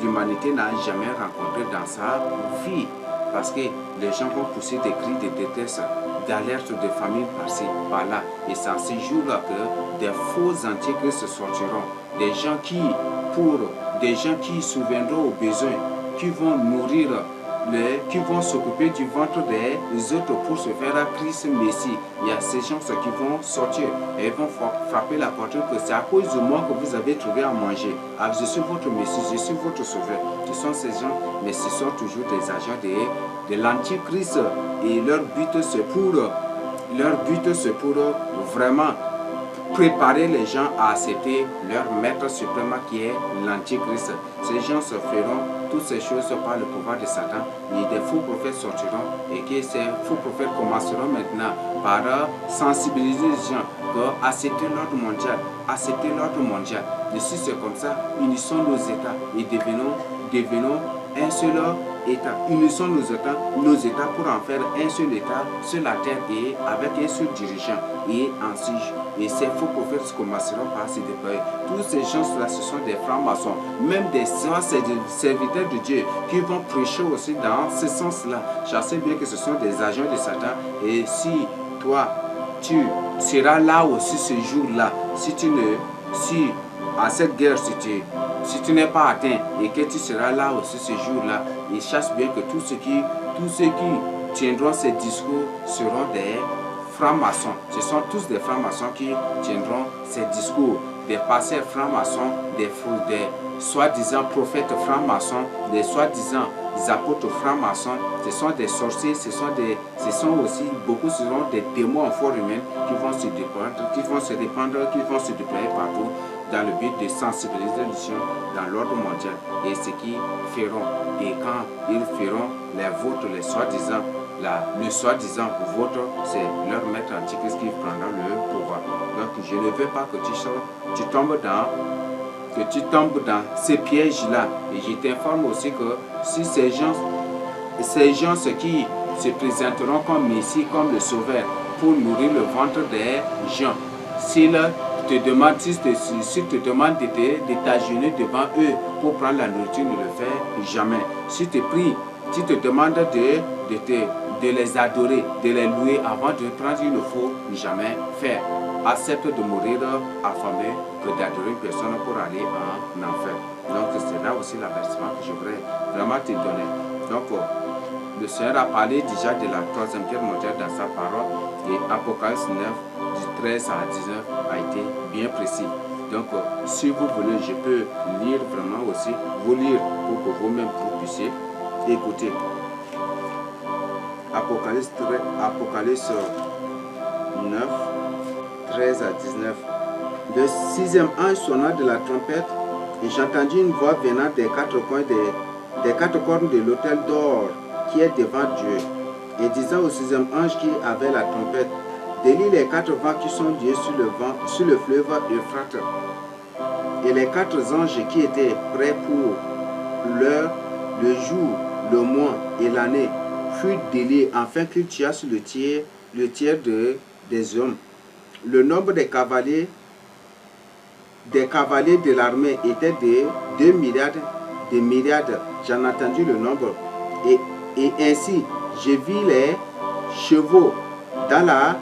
l'humanité n'a jamais rencontrée dans sa vie. Parce que les gens vont pousser des cris de détresse, d'alerte de famine par-ci, par-là. Et c'est en ce jour-là que des faux antichrists sortiront. Des gens qui souviendront aux besoins, qui vont nourrir qui vont s'occuper du ventre des autres pour se faire à Christ Messie. Il y a ces gens qui vont sortir et ils vont frapper la poitrine que c'est à cause de moi que vous avez trouvé à manger. Ah, je suis votre Messie, je suis votre sauveur. Ce sont ces gens, mais ce sont toujours des agents de l'Antichrist. Et leur but c'est pour vraiment préparer les gens à accepter leur maître suprême qui est l'Antichrist. Ces gens se feront toutes ces choses par le pouvoir de Satan et des faux prophètes sortiront et que ces faux prophètes commenceront maintenant par sensibiliser les gens que accepter l'ordre mondial. Et si c'est comme ça, unissons nos États et devenons un seul État. Unissons nos États pour en faire un seul État sur la terre et avec un seul dirigeant. Et ainsi, et ces faux prophètes commenceront par se déployer. Tous ces gens-là, ce sont des francs-maçons, même des serviteurs de Dieu qui vont prêcher aussi dans ce sens-là. Je sais bien que ce sont des agents de Satan. Et si toi, tu seras là aussi ce jour-là, si à cette guerre, si tu n'es pas atteint et que tu seras là aussi ce jour-là, et chasse bien que tous ceux qui tiendront ces discours seront des francs-maçons. Ce sont tous des francs-maçons qui tiendront ces discours. Des pasteurs francs-maçons, des soi-disant prophètes francs-maçons, des soi-disant apôtres francs-maçons. Ce sont des sorciers, ce sont aussi beaucoup seront des démons en forme humaine qui vont se répandre, qui vont se déployer partout dans le but de sensibiliser les gens dans l'ordre mondial. Et ce qu'ils feront, et quand ils feront les vôtres, les soi-disant, le soi-disant vôtre, c'est leur maître antichrist qui prendra le pouvoir. Donc je ne veux pas que tu tombes dans ces pièges-là. Et je t'informe aussi que si ces gens qui se présenteront comme Messie, comme le Sauveur, pour nourrir le ventre des gens, s'ils te demandent de t'agenouiller devant eux pour prendre la nourriture, ne le fais jamais. Si te demandent de les adorer, de les louer avant de prendre, il ne faut jamais faire. Accepte de mourir affamé que d'adorer une personne pour aller en enfer. Donc c'est là aussi l'avertissement que je voudrais vraiment te donner. Donc le Seigneur a parlé déjà de la troisième guerre mondiale dans sa parole et Apocalypse 9 du 13 à 19 a été bien précis. Donc si vous voulez, je peux lire vraiment aussi, vous lire pour que vous-même vous puissiez écouter. Apocalypse 9, 13 à 19. Le sixième ange sonna de la trompette et j'entendis une voix venant des quatre coins des quatre cornes de l'autel d'or qui est devant Dieu et disant au sixième ange qui avait la trompette, délie les quatre vents qui sont liés sur le fleuve Euphrates. Et les quatre anges qui étaient prêts pour l'heure, le jour, le mois et l'année furent déliés afin qu'ils tuassent le tiers des hommes. Le nombre des cavaliers de l'armée était de 2 myriades. J'en ai entendu le nombre. Et ainsi, je vis les chevaux dans la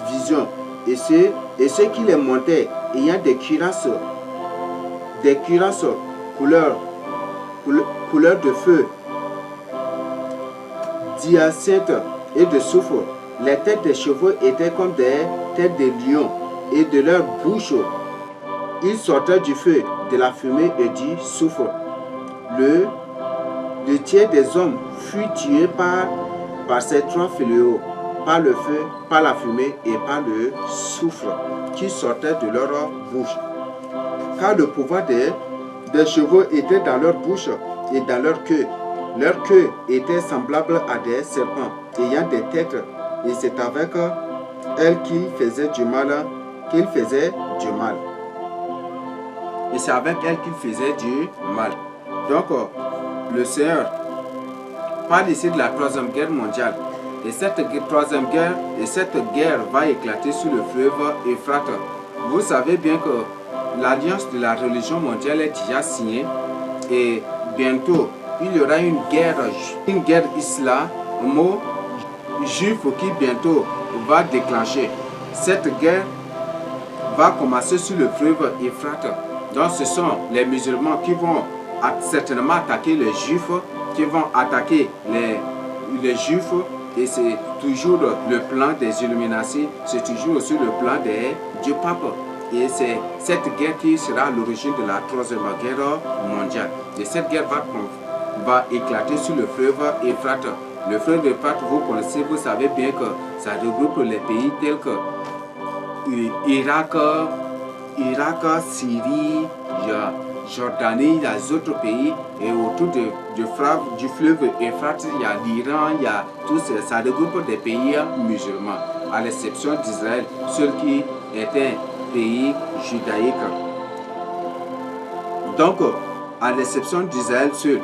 vision. Et ceux qui les montaient, ayant des cuirasses couleur de feu, d'hyacinthe et de soufre. Les têtes des chevaux étaient comme des têtes de lions, et de leur bouche, il sortait du feu, de la fumée et du soufre. Le tiers des hommes fut tué par ces trois fléaux, par le feu, par la fumée et par le soufre qui sortait de leur bouche. Car le pouvoir des chevaux était dans leur bouche et dans leur queue. Leur queue était semblable à des serpents ayant des têtes, et c'est avec elles qu'ils faisaient du mal, Et c'est avec elles qu'ils faisaient du mal. Donc, le Seigneur parle ici de la troisième guerre mondiale. Et cette troisième guerre, va éclater sur le fleuve Euphrates. Vous savez bien que l'alliance de la religion mondiale est déjà signée. Et bientôt, il y aura une guerre islamo-juif qui bientôt va déclencher. Cette guerre va commencer sur le fleuve Euphrates. Donc ce sont les musulmans qui vont certainement attaquer les juifs, qui vont attaquer les juifs, et c'est toujours le plan des Illuminati, c'est toujours aussi le plan du pape. Et c'est cette guerre qui sera à l'origine de la troisième guerre mondiale. Et cette guerre va éclater sur le fleuve Euphrates. Le fleuve Euphrates, vous connaissez, vous savez bien que ça regroupe les pays tels que Irak, Syrie, Jordanie, il y a d'autres pays, et autour du fleuve Euphrates, il y a l'Iran, il y a tout ça, ça regroupe des pays musulmans, à l'exception d'Israël, seul qui est un pays judaïque. Donc, à l'exception d'Israël seul.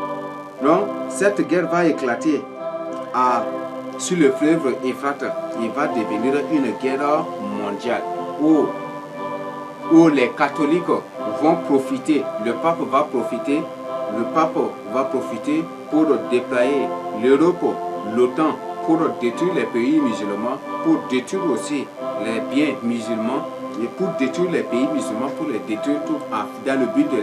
Donc, cette guerre va éclater sur le fleuve Euphrates. Il va devenir une guerre mondiale où les catholiques vont profiter, le pape va profiter pour déployer l'Europe, l'OTAN, pour détruire les pays musulmans, pour détruire aussi les biens musulmans, et pour détruire les pays musulmans, pour les détruire tout dans le but de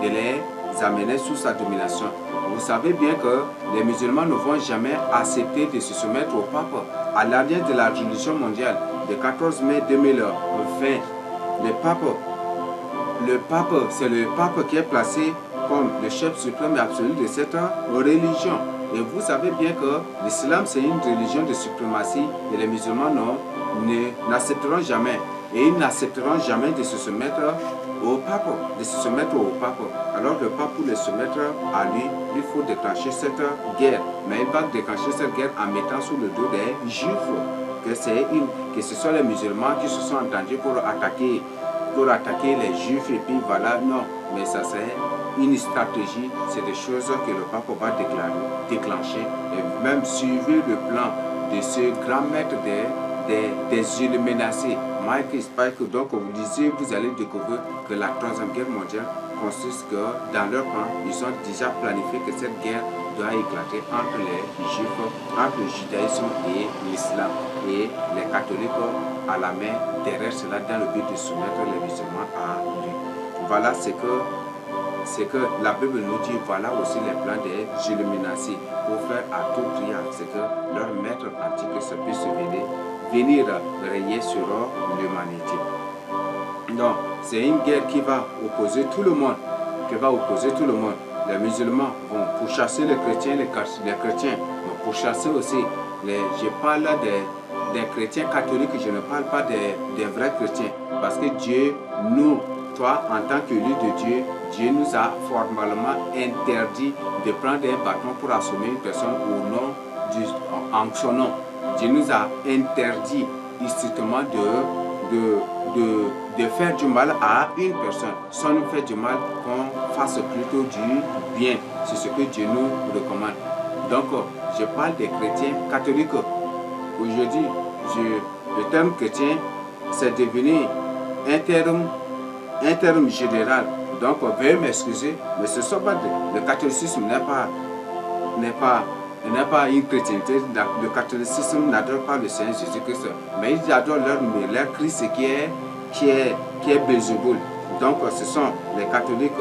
les amener sous sa domination. Vous savez bien que les musulmans ne vont jamais accepter de se soumettre au pape, à l'alliance de la religion mondiale, le 14 mai 2020. Le pape, c'est le pape qui est placé comme le chef suprême et absolu de cette religion. Et vous savez bien que l'islam, c'est une religion de suprématie, et les musulmans n'accepteront jamais. Et ils n'accepteront jamais de se soumettre au pape, Alors le pape, pour les soumettre à lui, il faut déclencher cette guerre. Mais il va déclencher cette guerre en mettant sous le dos des juifs, que ce sont les musulmans qui se sont entendus pour attaquer les juifs, et puis voilà. Non, mais ça c'est une stratégie, c'est des choses que le pape va déclencher. Et même suivre le plan de ce grand maître des Illuminati. Marcus Pike. Donc vous lisez, vous allez découvrir que la Troisième Guerre mondiale consiste que dans leur plan, ils ont déjà planifié que cette guerre doit éclater entre les juifs, entre le judaïsme et l'islam, et les catholiques à la main derrière cela dans le but de soumettre les musulmans à lui. Voilà ce que la Bible nous dit. Voilà aussi les plans des Illuminati pour faire à tout prix, c'est que leur maître antichrist puisse venir régner sur l'humanité. Donc, c'est une guerre qui va opposer tout le monde, Les musulmans vont pourchasser les chrétiens, les chrétiens vont pourchasser aussi. Je parle des chrétiens catholiques, je ne parle pas des vrais chrétiens. Parce que Dieu, toi, en tant qu'élu de Dieu, Dieu nous a formellement interdit de prendre un bâton pour assommer une personne en son nom. Dieu nous a interdit strictement de faire du mal à une personne. Si on nous fait du mal, qu'on fasse plutôt du bien. C'est ce que Dieu nous recommande. Donc, je parle des chrétiens catholiques. Aujourd'hui, le terme chrétien, c'est devenu un terme général. Donc, veuillez m'excuser, mais ce sont pas le catholicisme n'est pas une chrétienté. Le catholicisme n'adore pas le Seigneur Jésus-Christ, mais ils adorent leur Christ qui est Belzéboul. Donc, ce sont les catholiques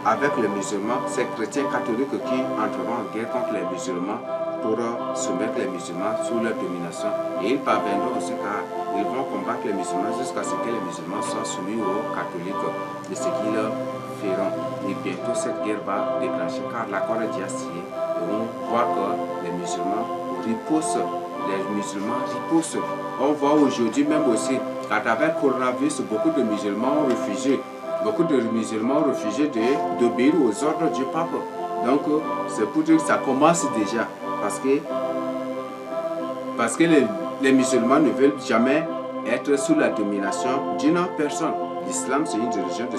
avec les musulmans, ces chrétiens catholiques qui entreront en guerre contre les musulmans pour soumettre les musulmans sous leur domination. Et ils parviendront aussi car ils vont combattre les musulmans jusqu'à ce que les musulmans soient soumis aux catholiques de ce qu'ils feront. Et bientôt cette guerre va déclencher car l'accord est déjà signé. Et on voit que les musulmans ripostent. On voit aujourd'hui même aussi qu'à travers le coronavirus, beaucoup de musulmans ont refusé. D'obéir aux ordres du pape. Donc, c'est pour dire que ça commence déjà. Parce que les musulmans ne veulent jamais être sous la domination d'une personne. L'islam, c'est une religion de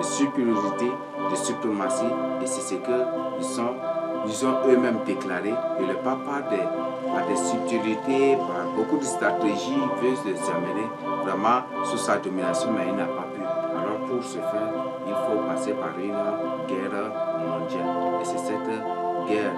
supériorité, de suprématie. Et c'est ce qu'ils ont eux-mêmes déclaré. Et le pape, par des subtilités, par beaucoup de stratégies, il veut les amener vraiment sous sa domination, mais il n'a pas pu. Alors, pour ce faire, il faut passer par une guerre mondiale. Et c'est cette guerre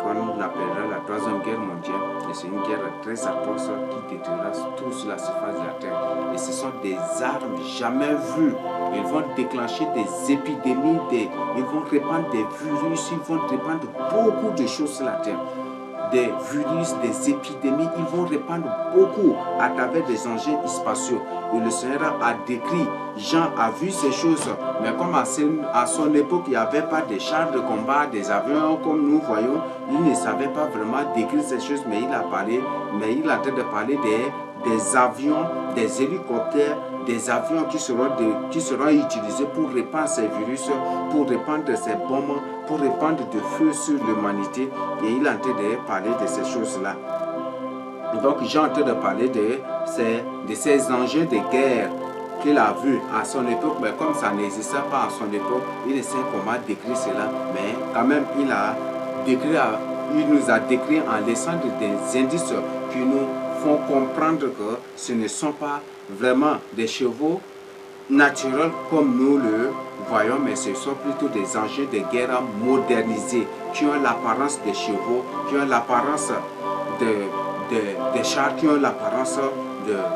qu'on appellera la Troisième Guerre mondiale. Et c'est une guerre très atroce qui détruira tout sur la surface de la terre. Et ce sont des armes jamais vues. Ils vont déclencher des épidémies, ils vont répandre des virus, ils vont répandre beaucoup de choses sur la terre. Des virus, des épidémies, ils vont répandre beaucoup à travers des engins spatiaux. Et le Seigneur a décrit, Jean a vu ces choses, mais comme à son époque, il n'y avait pas de chars de combat, des avions comme nous voyons, il ne savait pas vraiment décrire ces choses, mais il est en train de parler des avions, des hélicoptères, des avions qui seront utilisés pour répandre ces virus, pour répandre ces bombes, pour répandre de feu sur l'humanité. Et il est en train de parler de ces choses-là. Donc, j'ai en train de parler de ces engins de guerre qu'il a vus à son époque, mais comme ça n'existait pas à son époque, il ne sait comment décrire cela. Mais quand même, il nous a décrit en laissant des indices qui nous font comprendre que ce ne sont pas vraiment des chevaux naturels comme nous le voyons, mais ce sont plutôt des engins de guerre modernisés qui ont l'apparence des chevaux, qui ont l'apparence des chars, qui ont l'apparence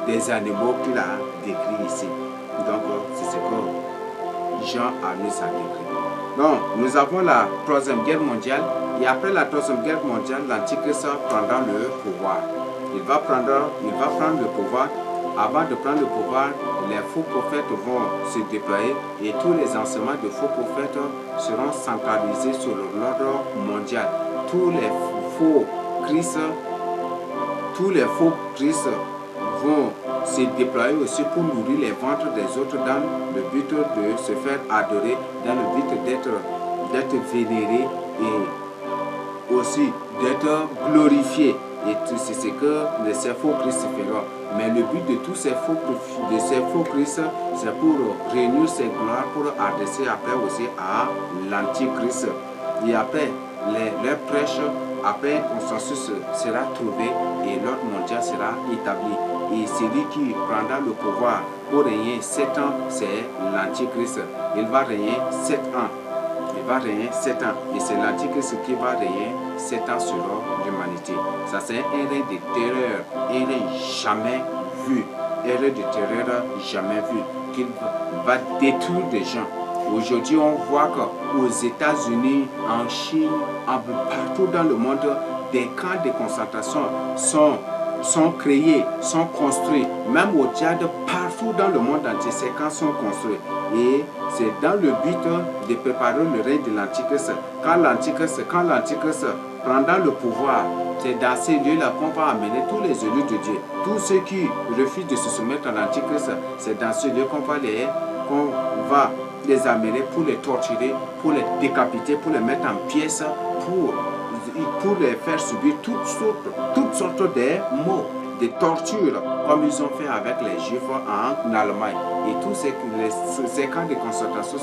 des animaux qu'il a décrit ici. Donc, c'est ce que Jean nous a décrit. Donc, nous avons la Troisième Guerre mondiale et après la Troisième Guerre mondiale, l'Antichrist prendra le pouvoir. Il va prendre le pouvoir. Avant de prendre le pouvoir, les faux prophètes vont se déployer et tous les enseignements de faux prophètes seront centralisés sur l'ordre mondial. Tous les faux Christ vont se déployer aussi pour nourrir les ventres des autres dans le but de se faire adorer, dans le but d'être vénéré et aussi d'être glorifié. Et c'est ce que ces faux Christ feront. Mais le but de tous ces faux Christ, c'est pour réunir ses gloires, pour adresser après aussi à l'Antichrist. Et après, leurs prêches après un consensus sera trouvé et l'ordre mondial sera établi. Et celui qui prendra le pouvoir pour régner 7 ans, c'est l'Antichrist. Il va régner 7 ans. Il va régner 7 ans. Et c'est l'Antichrist qui va régner 7 ans sur l'humanité. Ça, c'est un règne de terreur. Un règne jamais vu. Un règne de terreur jamais vu. Qu'il va détruire des gens. Aujourd'hui, on voit qu'aux États-Unis, en Chine, partout dans le monde, des camps de concentration sont créés, sont construits. Même au Tchad, partout dans le monde entier, ces camps sont construits. Et c'est dans le but de préparer le règne de l'Antichrist. Quand l'Antichrist prendra le pouvoir, c'est dans ces lieux-là qu'on va amener tous les élus de Dieu. Tous ceux qui refusent de se soumettre à l'Antichrist, c'est dans ce lieu qu'on va les amener pour les torturer, pour les décapiter, pour les mettre en pièces, pour les faire subir toutes sortes de maux, de tortures, comme ils ont fait avec les Juifs en Allemagne. Et tous ces camps de concentration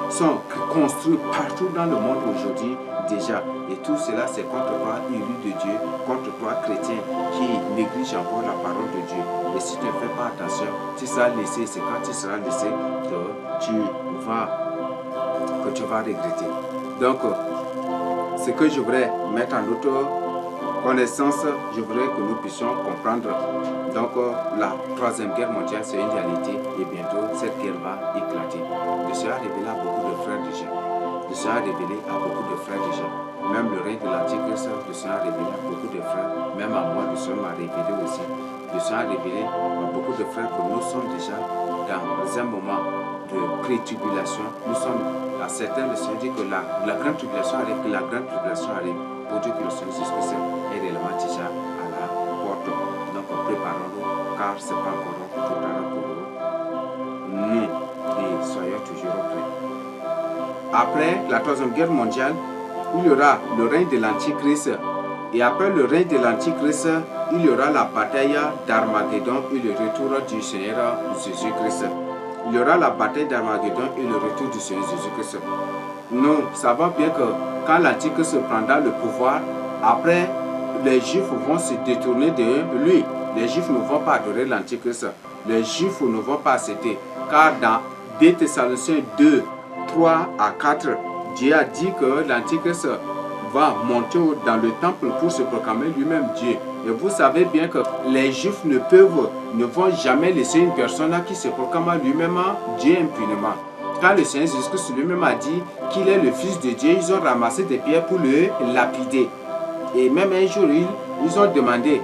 sont construits partout dans le monde aujourd'hui déjà. Et tout cela, c'est contre toi, élu de Dieu, contre toi, chrétien, qui néglige encore la parole de Dieu. Et si tu ne fais pas attention, tu seras laissé, c'est quand tu seras laissé que tu vas regretter. Donc, ce que je voudrais mettre en notre connaissance, je voudrais que nous puissions comprendre. Donc, la troisième guerre mondiale, c'est une réalité et bientôt, cette guerre va éclater. Le Seigneur a révélé à beaucoup de frères déjà. Le Seigneur a révélé à beaucoup de frères déjà. Même le règne de l'Antichrist, le Seigneur a révélé à beaucoup de frères. Même à moi, le Seigneur m'a révélé aussi. Le Seigneur a révélé à beaucoup de frères que nous sommes déjà dans un moment de pré-tribulation. Nous sommes à certains, le Seigneur dit que la grande tribulation arrive, que la grande tribulation arrive. Pour Dieu que le Seigneur Jésus-Christ est réellement déjà à la porte. Donc préparons-nous, car ce n'est pas encore trop tard pour nous. Et soyons toujours prêts. Après la troisième guerre mondiale, il y aura le règne de l'Antichrist. Et après le règne de l'Antichrist, il y aura la bataille d'Armageddon et le retour du Seigneur Jésus-Christ. Il y aura la bataille d'Armageddon et le retour du Seigneur Jésus-Christ. Nous savons bien que quand l'Antichrist prendra le pouvoir, après, les Juifs vont se détourner de lui. Les Juifs ne vont pas adorer l'Antichrist. Les Juifs ne vont pas accepter. Car dans 2 Thessaloniciens 2, 3 à 4, Dieu a dit que l'Antichrist va monter dans le temple pour se proclamer lui-même Dieu. Et vous savez bien que les Juifs ne vont jamais laisser une personne qui se proclame lui-même Dieu impunément. Quand le Seigneur Jésus-Christ lui-même a dit qu'il est le Fils de Dieu, ils ont ramassé des pierres pour le lapider. Et même un jour, ils ont demandé,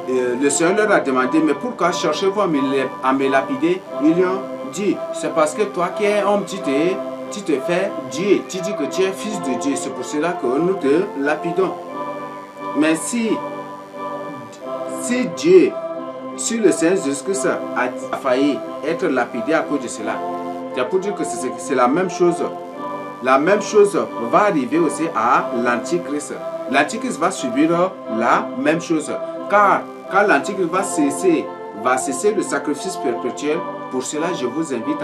le Seigneur leur a demandé, mais pourquoi cherchez-vous à me lapider? Ils lui ont dit, c'est parce que toi qui es homme, tu te fais Dieu, tu dis que tu es fils de Dieu, c'est pour cela que nous te lapidons. Mais si le Seigneur Jésus-Christ a failli être lapidé à cause de cela, c'est pour dire que c'est la même chose. La même chose va arriver aussi à l'Antichrist. L'Antichrist va subir la même chose. Car quand l'Antichrist va cesser le sacrifice perpétuel, pour cela je vous invite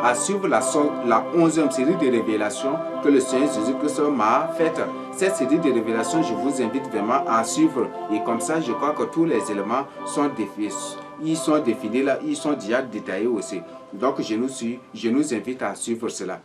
à suivre la 11e série de révélations que le Seigneur Jésus-Christ m'a faite. Cette série de révélations, je vous invite vraiment à suivre. Et comme ça, je crois que tous les éléments sont définis là, ils sont déjà détaillés aussi. Donc je nous invite à suivre cela.